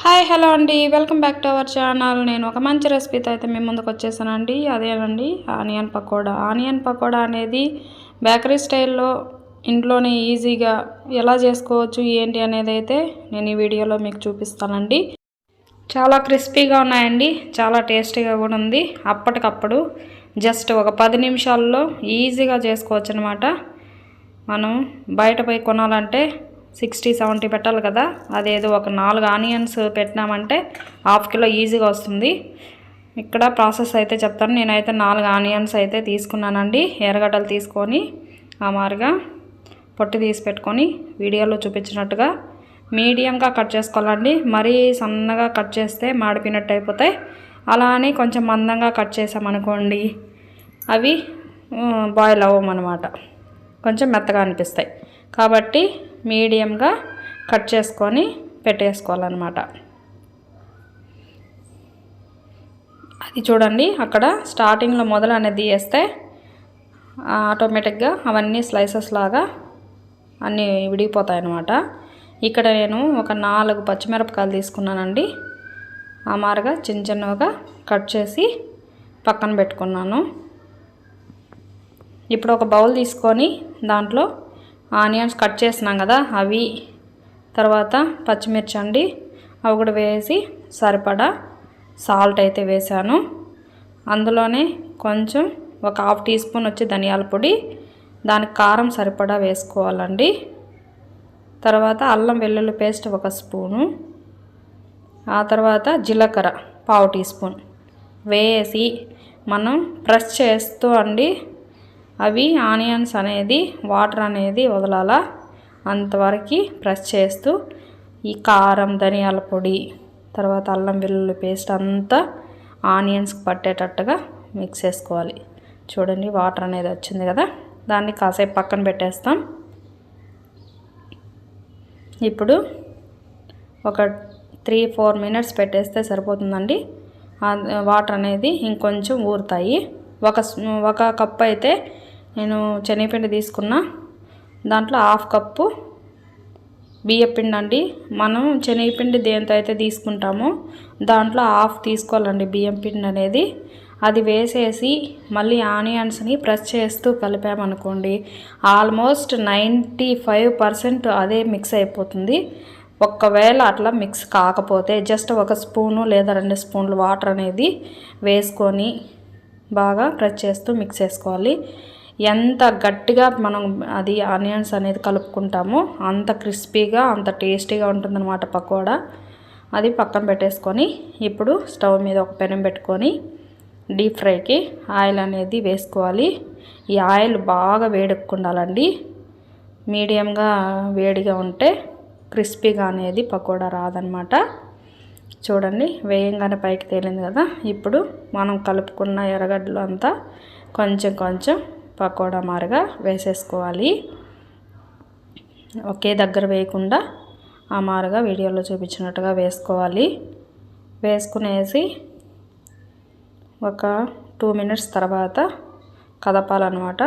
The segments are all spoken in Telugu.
హాయ్ హలో అండి, welcome back to our channel. నేను ఒక మంచి రెసిపీతో అయితే మేము ముందుకు వచ్చేసానండి. అదేనండి ఆనియన్ పకోడా. ఆనియన్ పకోడా అనేది బేకరీ స్టైల్లో ఇంట్లోనే ఈజీగా ఎలా చేసుకోవచ్చు ఏంటి అనేది అయితే నేను ఈ వీడియోలో మీకు చూపిస్తానండి. చాలా క్రిస్పీగా ఉన్నాయండి, చాలా టేస్టీగా కూడా ఉంది. అప్పటికప్పుడు జస్ట్ ఒక 10 నిమిషాల్లో ఈజీగా చేసుకోవచ్చు అనమాట. మనం బయట పోయి కొనాలంటే 60-70 పెట్టాలి కదా. అదేదో ఒక 4 ఆనియన్స్ పెట్టినామంటే ½ కిలో ఈజీగా వస్తుంది. ఇక్కడ ప్రాసెస్ అయితే చెప్తాను. నేనైతే 4 ఆనియన్స్ అయితే తీసుకున్నానండి. ఎర్రగడ్డలు తీసుకొని మారుగా పొట్టు తీసి పెట్టుకొని వీడియోలో చూపించినట్టుగా మీడియంగా కట్ చేసుకోవాలండి. మరీ సన్నగా కట్ చేస్తే మాడిపోయినట్టు అయిపోతాయి. అలా అని కొంచెం మందంగా కట్ చేసామనుకోండి అవి బాయిల్ అవ్వమన్నమాట, కొంచెం మెత్తగా అనిపిస్తాయి. కాబట్టి మీడియంగా కట్ చేసుకొని పెట్టేసుకోవాలన్నమాట. అది చూడండి, అక్కడ స్టార్టింగ్లో మొదలు అనేది వేస్తే ఆటోమేటిక్గా అవన్నీ స్లైసెస్ లాగా అన్నీ విడిగిపోతాయి అన్నమాట. ఇక్కడ నేను ఒక 4 పచ్చిమిరపకాయలు తీసుకున్నానండి. మారుగా చిన్న చిన్నగా కట్ చేసి పక్కన పెట్టుకున్నాను. ఇప్పుడు ఒక బౌల్ తీసుకొని దాంట్లో ఆనియన్స్ కట్ చేసినాం కదా అవి, తర్వాత పచ్చిమిర్చి అండి అవి కూడా వేసి సరిపడా సాల్ట్ అయితే వేసాను. అందులోనే కొంచెం ఒక ½ టీ స్పూన్ వచ్చి ధనియాల పొడి, దానికి కారం సరిపడా వేసుకోవాలండి. తర్వాత అల్లం వెల్లుల్లి పేస్ట్ 1 స్పూను, ఆ తర్వాత జీలకర్ర ½ టీ స్పూన్ వేసి మనం ప్రెస్ చేస్తూ అండి అవి ఆనియన్స్ అనేది వాటర్ అనేది వదలాలా, అంతవరకు ప్రెస్ చేస్తూ ఈ కారం ధనియాల పొడి తర్వాత అల్లం వెల్లుల్లి పేస్ట్ అంతా ఆనియన్స్కి పట్టేటట్టుగా మిక్స్ చేసుకోవాలి. చూడండి వాటర్ అనేది వచ్చింది కదా, దాన్ని కాసేపు పక్కన పెట్టేస్తాం. ఇప్పుడు ఒక 3-4 మినిట్స్ పెట్టేస్తే సరిపోతుందండి. వాటర్ అనేది ఇంకొంచెం ఊరుతాయి. ఒక కప్పు అయితే నేను శనగపిండి తీసుకున్నా, దాంట్లో ½ కప్పు బియ్యపిండి అండి. మనం శనగపిండి దేంతో అయితే తీసుకుంటామో దాంట్లో ½ తీసుకోవాలండి బియ్యం పిండి అనేది. అది వేసేసి మళ్ళీ ఆనియన్స్ని ప్రెస్ చేస్తూ కలిపామనుకోండి ఆల్మోస్ట్ 95% అదే మిక్స్ అయిపోతుంది. ఒకవేళ అట్లా మిక్స్ కాకపోతే జస్ట్ 1 స్పూను లేదా 2 స్పూన్లు వాటర్ అనేది వేసుకొని బాగా ప్రెస్ చేస్తూ మిక్స్ చేసుకోవాలి. ఎంత గట్టిగా మనం అది ఆనియన్స్ అనేది కలుపుకుంటామో అంత క్రిస్పీగా అంత టేస్టీగా ఉంటుందన్నమాట పకోడా. అది పక్కన పెట్టేసుకొని ఇప్పుడు స్టవ్ మీద ఒక పెనం పెట్టుకొని డీప్ ఫ్రైకి ఆయిల్ అనేది వేసుకోవాలి. ఈ ఆయిల్ బాగా వేడెక్కుండాలండి. మీడియంగా వేడిగా ఉంటే క్రిస్పీగా అనేది పకోడా రాదనమాట. చూడండి వేయంగానే పైకి తేలింది కదా. ఇప్పుడు మనం కలుపుకున్న ఎర్రగడ్డలు అంతా కొంచెం కొంచెం పకోడా మారుగా వేసేసుకోవాలి. ఒకే దగ్గర వేయకుండా ఆ మారుగా వీడియోలో చూపించినట్టుగా వేసుకోవాలి. వేసుకునేసి ఒక 2 మినిట్స్ తర్వాత కదపాలన్నమాట.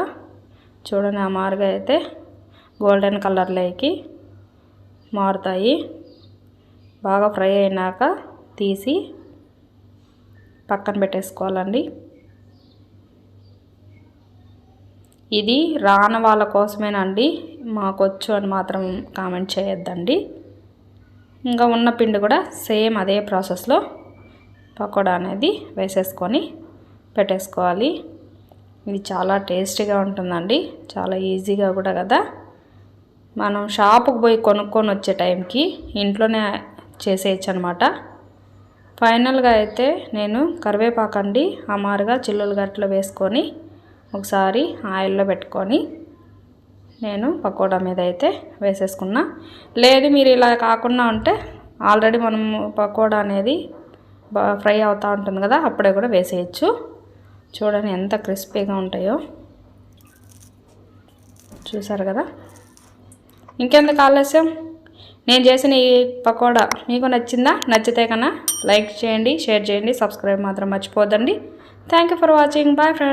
చూడండి ఆ మారుగా అయితే గోల్డెన్ కలర్లోకి మారుతాయి. బాగా ఫ్రై అయినాక తీసి పక్కన పెట్టేసుకోవాలండి. ఇది రాని వాళ్ళ కోసమేనండి, మాకొచ్చు అని మాత్రం కామెంట్ చేయొద్దండి. ఇంకా ఉన్న పిండి కూడా సేమ్ అదే ప్రాసెస్లో పకోడా అనేది వేసేసుకొని పెట్టేసుకోవాలి. ఇది చాలా టేస్టీగా ఉంటుందండి, చాలా ఈజీగా కూడా కదా. మనం షాపుకు పోయి కొనుక్కొని వచ్చే టైంకి ఇంట్లోనే చేసేయచ్చు అనమాట. ఫైనల్గా అయితే నేను కరివేపాకండి మారుగా చిల్లులు గట్లో వేసుకొని ఒకసారి ఆయిల్లో పెట్టుకొని నేను పకోడా మీద అయితే వేసేసుకున్నా. లేదు మీరు ఇలా కాకుండా ఉంటే ఆల్రెడీ మనం పకోడా అనేది ఫ్రై అవుతూ ఉంటుంది కదా, అప్పుడే కూడా వేసేయచ్చు. చూడండి ఎంత క్రిస్పీగా ఉంటాయో, చూసారు కదా. ఇంకెందుకు ఆలస్యం, నేను చేసిన ఈ పకోడా మీకు నచ్చిందా? నచ్చితే కన్నా లైక్ చేయండి, షేర్ చేయండి, సబ్స్క్రైబ్ మాత్రం మర్చిపోద్దండి. Thank you for watching. Bye friends.